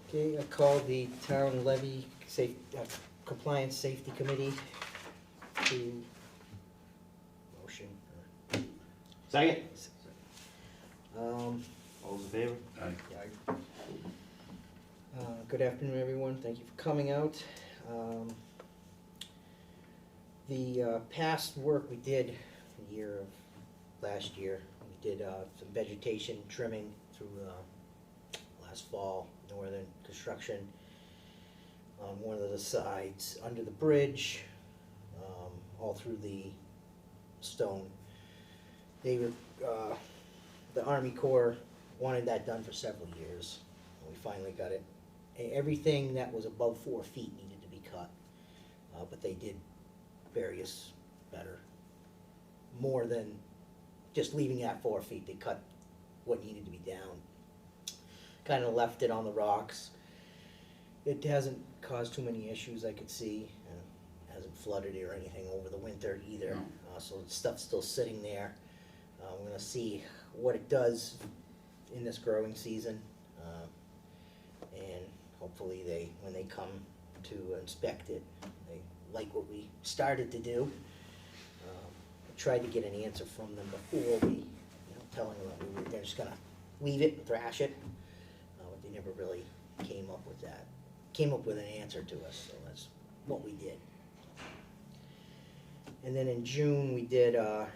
Okay, I call the town levy compliance safety committee to motion. Second. Um, All those in favor? Aye. Good afternoon, everyone. Thank you for coming out. The past work we did last year, we did some vegetation trimming through last fall, northern construction on one of the sides under the bridge, all through the stone. They were, the Army Corps wanted that done for several years. And we finally got it. Everything that was above 4 feet needed to be cut, but they did various better. More than just leaving it at 4 feet, they cut what needed to be down. Kind of left it on the rocks. It hasn't caused too many issues I could see. Hasn't flooded or anything over the winter either. No. So the stuff's still sitting there. We're gonna see what it does in this growing season. And hopefully when they come to inspect it, they like what we started to do. I tried to get an answer from them before telling them that they're just gonna leave it and thrash it. But they never really came up with an answer to us, so that's what we did. And then in June, we did our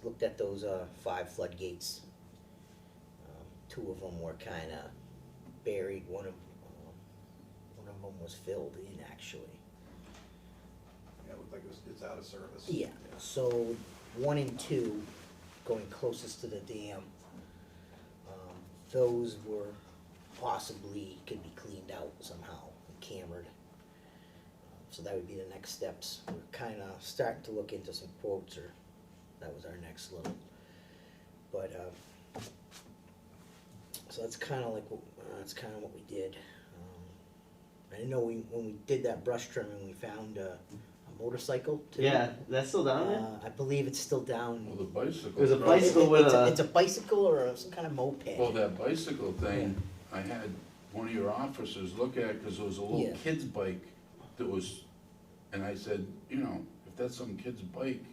looked at those 5 floodgates. 2 of them were kind of buried. One of them was filled in, actually. Yeah, it looked like it's out of service. Yeah, so 1 and 2, going closest to the dam, those were possibly could be cleaned out somehow and cambered. So that would be the next steps. We're kind of starting to look into some quotes, or that was our next little. But so that's kind of like what we did. I know when we did that brush trimming, we found a motorcycle too. Yeah, that's still down there? I believe it's still down. Well, the bicycle. There's a bicycle with It's a bicycle or some kind of moped. Well, that bicycle thing, I had one of your officers look at, because there was a little Yeah. kid's bike that was, and I said, if that's some kid's bike,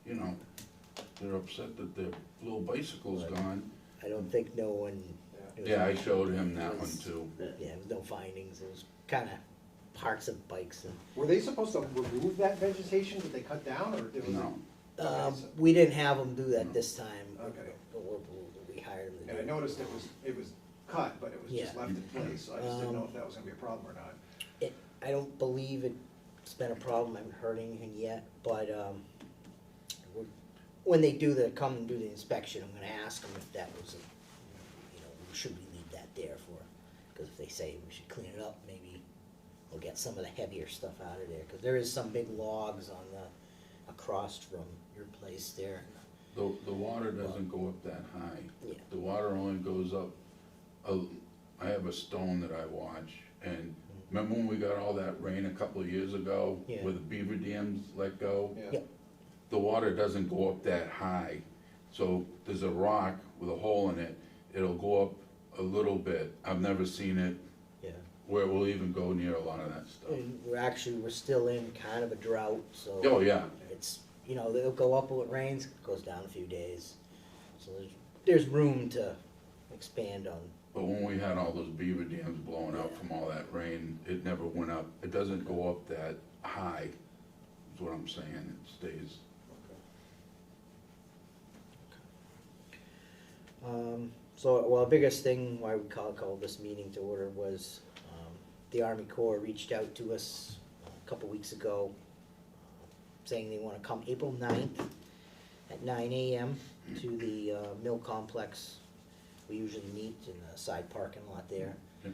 they're upset that their little bicycle's Right. gone. I don't think no one. Yeah, I showed him that one too. Yeah, there was no findings. It was kind of parts of bikes and. Were they supposed to remove that vegetation that they cut down, or did it? No. We didn't have them do that this time. Okay. We hired them to And do I noticed it was cut, but it was just Yeah. left in place, so I just didn't know if that was gonna be a problem or not. I don't believe it's been a problem. I haven't heard anything yet, but when they come and do the inspection, I'm gonna ask them if that was should we leave that there for, because if they say we should clean it up, maybe we'll get some of the heavier stuff out of there, because there is some big logs across from your place there. The water doesn't go up that high. Yeah. The water only goes up, I have a stone that I watch, and remember when we got all that rain a couple of years ago? Yeah. Where the beaver dams let go? Yeah. Yep. The water doesn't go up that high, so there's a rock with a hole in it, it'll go up a little bit. I've never seen it Yeah. where it will even go near a lot of that stuff. And we're still in kind of a drought, so. Oh, yeah, It's, they'll go up when it rains, goes down a few days. So there's room to expand on. but when we had all those beaver dams blowing out from all that rain, it never went up. It doesn't go up that high, is what I'm saying, it stays. So, the biggest thing why we called this meeting to order was the Army Corps reached out to us a couple weeks ago saying they want to come April 9th at 9 a.m. to the mill complex. We usually meet in the side parking lot there. Yep.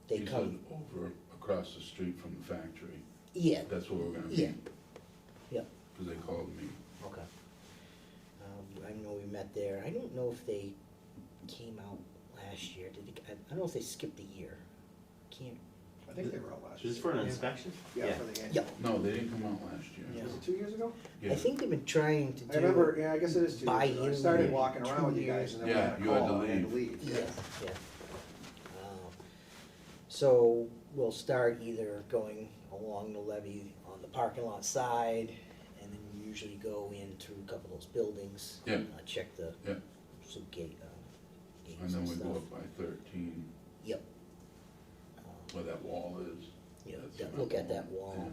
They He come. said over across the street from the factory. Yeah. That's where we're gonna Yeah. meet. Yep. Because they called me. Okay. I know we met there. I don't know if they came out last year. I don't know if they skipped a year. Can't I think they were out last year. Just for an inspection? Yeah, for the Yeah. annual. No, they didn't come out last year. Yeah. Was it 2 years ago? Yeah. I think they've been trying to do. I remember, yeah, I guess it is 2 years ago. I Buy-in started maybe walking around with you 2 guys and then we Yeah, had a you had to call, I had to leave. leave. Yeah. So we'll start either going along the levee on the parking lot side, and then we usually go in through a couple of those buildings. Yeah. Check the, Yeah. some gates And and then we go stuff. up by 13, Yep. where that wall is. Yeah, That's that- the look at wall. that wall.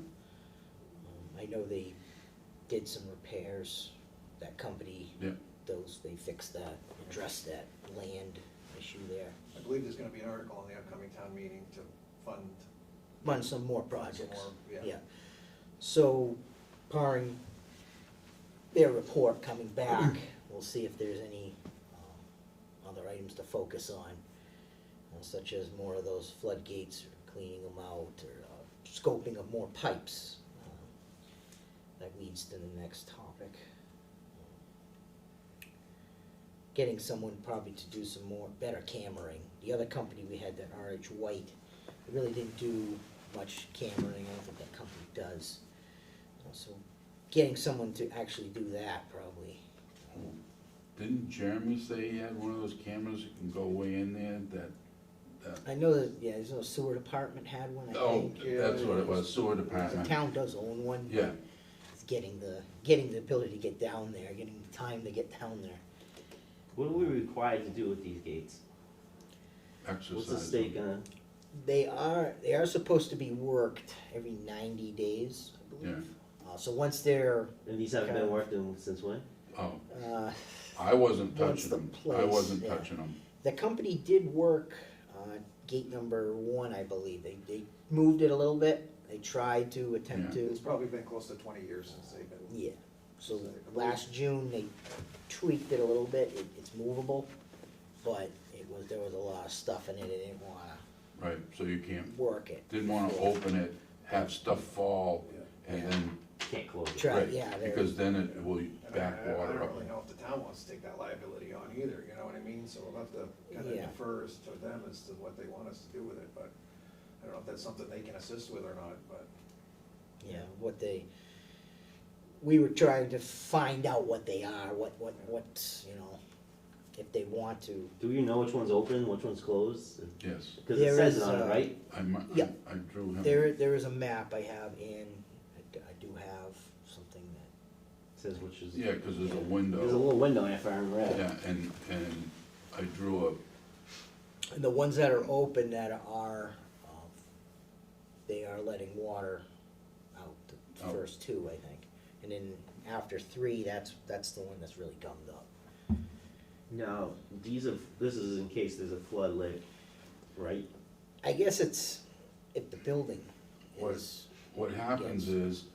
I know they did some repairs, that company. Yeah. They fixed that, addressed that land issue there. I believe there's gonna be an article in the upcoming town meeting to fund. Run some more some projects. more, Yeah. So, barring their report coming back, we'll see if there's any other items to focus on, such as more of those floodgates, or cleaning them out, or scoping of more pipes. That leads to the next topic. Getting someone probably to do some more, better cammering. The other company we had, that RH White, they really didn't do much cammering. I don't think that company does. So getting someone to actually do that probably. Didn't Jeremy say he had one of those cameras that can go way in there, that, I know that, yeah, there's no sewer department had one, I oh, think. that's what it was, sewer The department. town does own one. Yeah, It's getting the ability to get down there, getting the time to get down there. What are we required to do with these gates? exercise. What's the state gonna, They are supposed to be worked every 90 days, I believe. So once they're, and these haven't been Okay. worked in since when? Oh, uh, I wasn't Once touching the them, I place, wasn't yeah. touching them. the company did work, gate number 1, I believe. They moved it a little bit. They tried to attempt Yeah. to. It's probably been close to 20 years since they've been. Yeah, so last June, they tweaked it a little bit, it's movable, but there was a lot of stuff in it, they didn't wanna Right, so you can't, work it. didn't wanna open it, have stuff fall, and then, Can't close it. Try, right, yeah, because then it will back I water don't up. really know if the town wants to take that liability on either, you know what I mean? So we'll have to kind of Yeah. defer as to them as to what they want us to do with it, but I don't know if that's something they can assist with or not, but. yeah, we were trying to find out what they are, what, you know, if they want to. Do you know which one's open, which one's closed? Yes, Cause it There says is, it on it, right? Yeah. I drew him. There is a map I have I do have something that, Says which is. Yeah, cause there's a There's a window, little window in it, if I remember right. yeah, and I drew and the ones that are open that are, they are letting water out, the Oh. first 2, I think. And then after 3, that's the one that's really gummed up. Now, this is in case there's a flood lake, right? I guess it's if the building What- is, what happens is,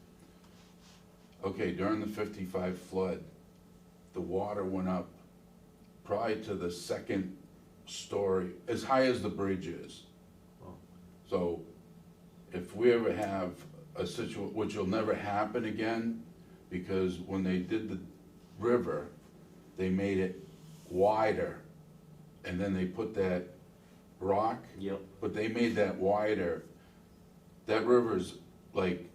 okay, during the 55 flood, the water went up probably to the 2nd story, as high as the bridge is. Oh. So, if we ever have a which will never happen again, because when they did the river, they made it wider, and then they put that rock, Yep. but they made that wider. That river's like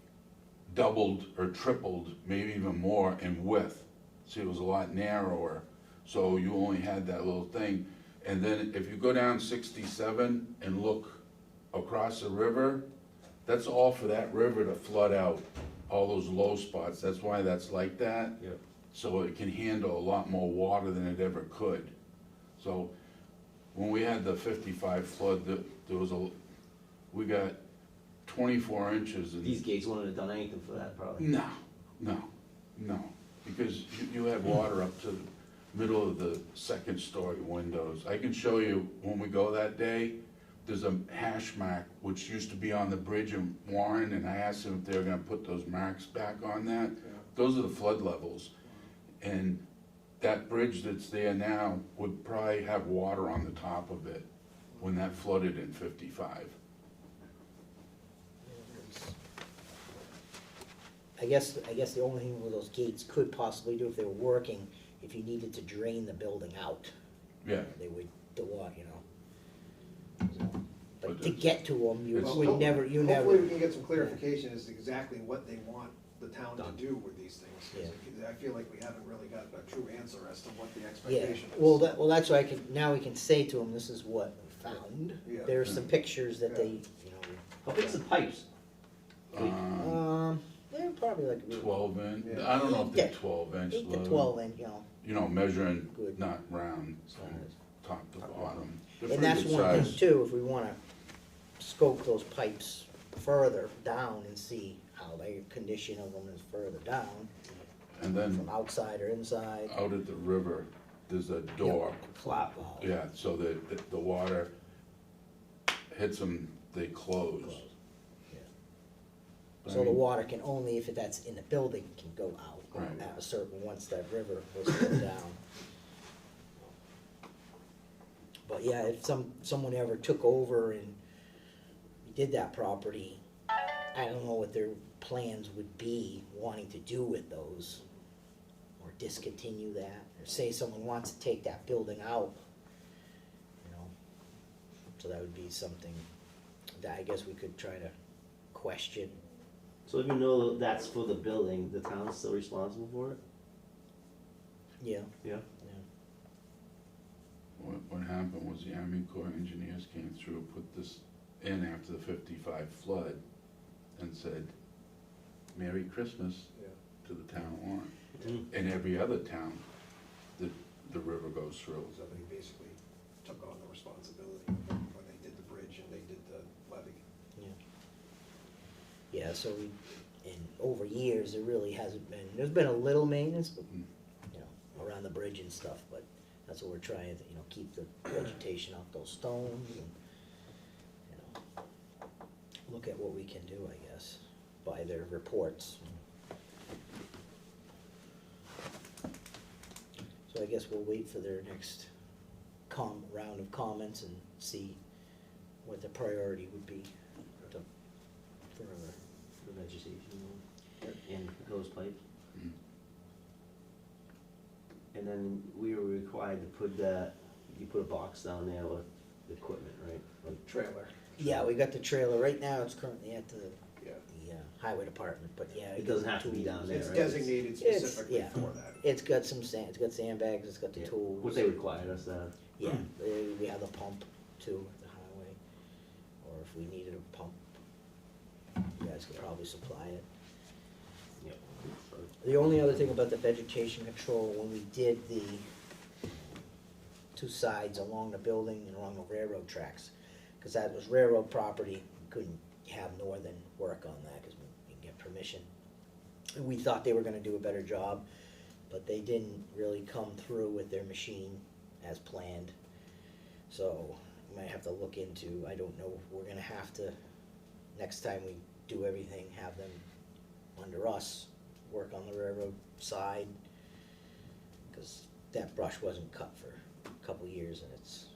doubled or tripled, maybe even more in width. See, it was a lot narrower, so you only had that little thing. And then if you go down 67 and look across the river, that's all for that river to flood out, all those low spots. That's why that's like that. Yep. So it can handle a lot more water than it ever could. So when we had the 55 flood, we got 24 inches and. These gates wouldn't have done anything for that, probably. No, because you had water up to the middle of the 2nd story windows. I can show you when we go that day, there's a hash mark which used to be on the bridge in Warren, and I asked them if they were gonna put those marks back on that. Those are the flood levels. And that bridge that's there now would probably have water on the top of it when that flooded in 55. I guess the only thing with those gates could possibly do if they were working, if you needed to drain the building out, Yeah, they would, the water, you know. So, But to it's- get to them, you It's- would never, you never. Hopefully we can get some clarification as to exactly what they want the town to do with these things. 'Cause I feel like we haven't really got a true answer as to what the Yeah, expectation is. well, that's why now we can say to them, this is what we found. Yeah. There's some pictures that they, How big's the pipes? they're probably like 12 inch, Yeah. I don't know if they're Yeah. 12 inch. 8 to low. 12 inch, You know, measuring, Good. not round, from Size. top to bottom. They're And pretty that's good one thing size. too, if we wanna scope those pipes further down and see how the condition of them is further down, And then from outside or inside. out at the river, there's a door. Flap valve. Yeah, so that the water hits them, they close. Close. Yeah. I So the mean, water can only, if that's in the building, can go out Right. at a certain, once that river was put down. But yeah, if someone ever took over and did that property, I don't know what their plans would be wanting to do with those. Or discontinue that, or say someone wants to take that building out, you know. So that would be something that I guess we could try to question. So even though that's for the building, the town's still responsible for it? Yeah. Yeah. What happened was the Army Corps of Engineers came through, put this in after the 55 flood, and said, Merry Christmas Yeah. to the town of Warren. Mm. In every other town that the river goes through. So they basically took on the responsibility when they did the bridge and they did the levee. Yeah, so over years, there really hasn't been, there's been a little maintenance, but, around the bridge and stuff, but that's what we're trying to, keep the vegetation off those stones and, look at what we can do, I guess, by their reports. So I guess we'll wait for their next round of comments and see what the priority would be to further. The vegetation and those pipes. Mm. And then we were required to you put a box down there with the equipment, right? Like, Trailer. Yeah, we got the trailer, right now it's currently at the Yeah. highway department, but yeah. It doesn't have to be down there, It's right? designated It's- specifically yeah. for that. It's got some it's got sandbags, it's got the Yeah. tools. What they required us to have. Yeah, we have the pump too at the highway, or if we needed a pump, you guys could probably supply it. Yeah. The only other thing about the vegetation control, when we did the two sides along the building and along the railroad tracks, because that was railroad property, we couldn't have Northern work on that because we didn't get permission. And we thought they were gonna do a better job, but they didn't really come through with their machine as planned. So, we might have to look into, I don't know, if we're gonna have to, next time we do everything, have them under us, work on the railroad side, because that brush wasn't cut for a couple years, and it's,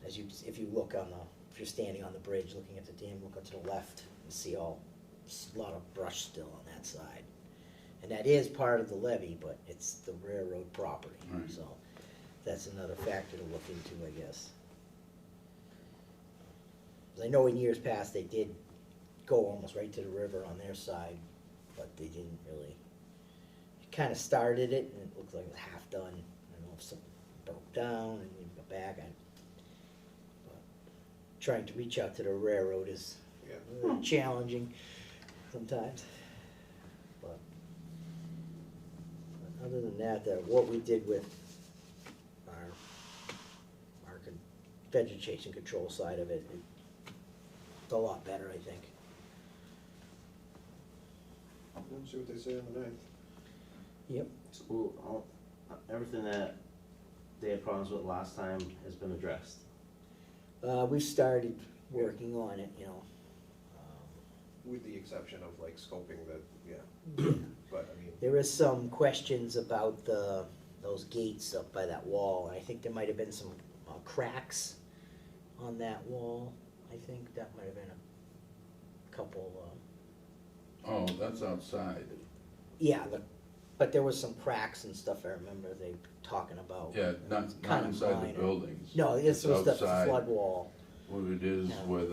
if you look if you're standing on the bridge looking at the dam, look to the left, and see a lot of brush still on that side. And that is part of the levee, but it's the railroad property, Right. so that's another factor to look into, I guess. 'Cause I know in years past, they did go almost right to the river on their side, but they didn't really, kinda started it, and it looked like it was half done. I don't know if something broke down and we got back, but trying to reach out to the railroad is Yeah. challenging sometimes. But other than that, what we did with our vegetation control side of it, it's a lot better, I think. We'll see what they say on the 9th. Yep. So, everything that they had problems with last time has been addressed. We've started working on it, With the exception of like scoping the, but I mean, There is some questions about those gates up by that wall, and I think there might have been some cracks on that wall. I think that might have been a couple, Oh, that's outside. yeah, but there was some cracks and stuff I remember they talking about. Yeah, It's not kinda inside minor. the buildings. No, this It's was the outside. flood wall. What it is, Yeah. where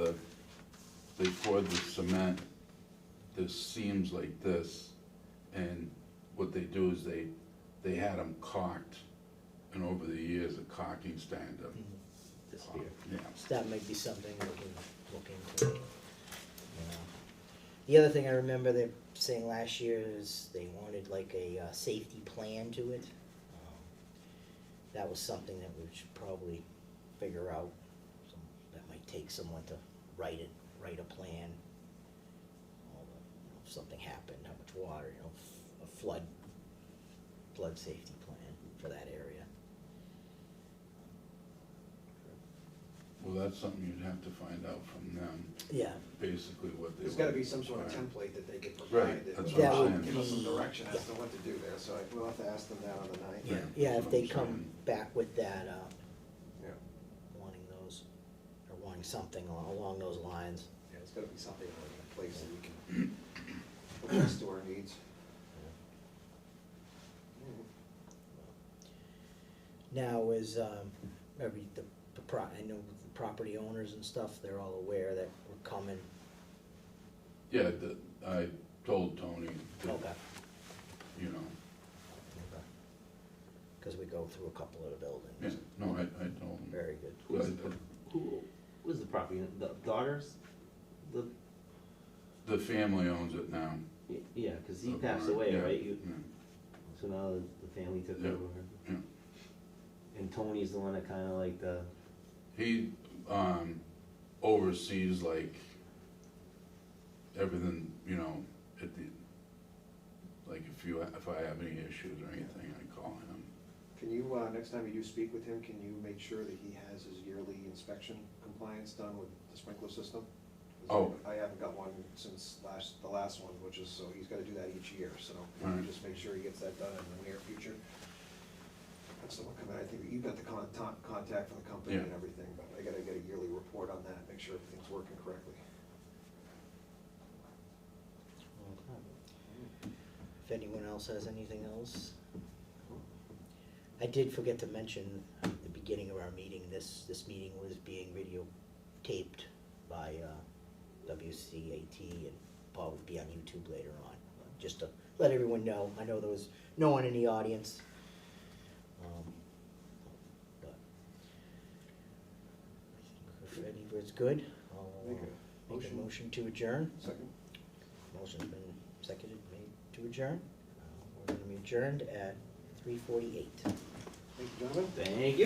they poured the cement, there's seams like this, and what they do is they had them caulked, and over the years, the caulking started to Disappear. yeah. So that might be something we can look into. The other thing I remember they saying last year is they wanted like a safety plan to it. That was something that we should probably figure out. That might take someone to write a plan. If something happened, how much water, a flood safety plan for that area. Well, that's something you'd have to find out from them, Yeah, basically what they. There's gotta be some sort of require. template that they could Right, provide that that's would what I'm saying. give us some direction as Yeah. to what to do there, so we'll have to ask them that on the ninth. yeah, Right, yeah, that's if they what I'm come saying. back with that, Yeah, wanting those, or wanting something along those lines. yeah, it's gotta be something in place that we can adjust to our needs. Now is, I know the property owners and stuff, they're all aware that we're coming. Yeah, I told Tony, that, Okay. you know, Cause we go through a couple of the buildings. yeah, no, I told him. Very good. Who was the property, the daughters? The family owns it now. Yeah, cause he The passed barn, away, yeah, right? yeah. So now the family took Yeah, over. yeah. And Tony's the one that kinda like the, He, oversees like everything, you know, at the, like if I have any issues or anything, I call him. Can you, next time you do speak with him, can you make sure that he has his yearly inspection compliance done with the sprinkler system? 'Cause Oh. I haven't got one since the last one, which is, so he's gotta do that each year, so can you Right. just make sure he gets that done in the near future? Have someone come in, I think you've got the contact from the company Yeah. and everything, but I gotta get a yearly report on that, make sure everything's working correctly. If anyone else has anything else? I did forget to mention at the beginning of our meeting, this meeting was being videotaped by WCAT and probably be on YouTube later on. Just to let everyone know, I know there was no one in the audience. But if anyone's good, I'll Make a make a motion. motion to adjourn. Second? Motion's been seconded, made to adjourn. We're gonna be adjourned at 3:48. Thank you, gentlemen. thank you.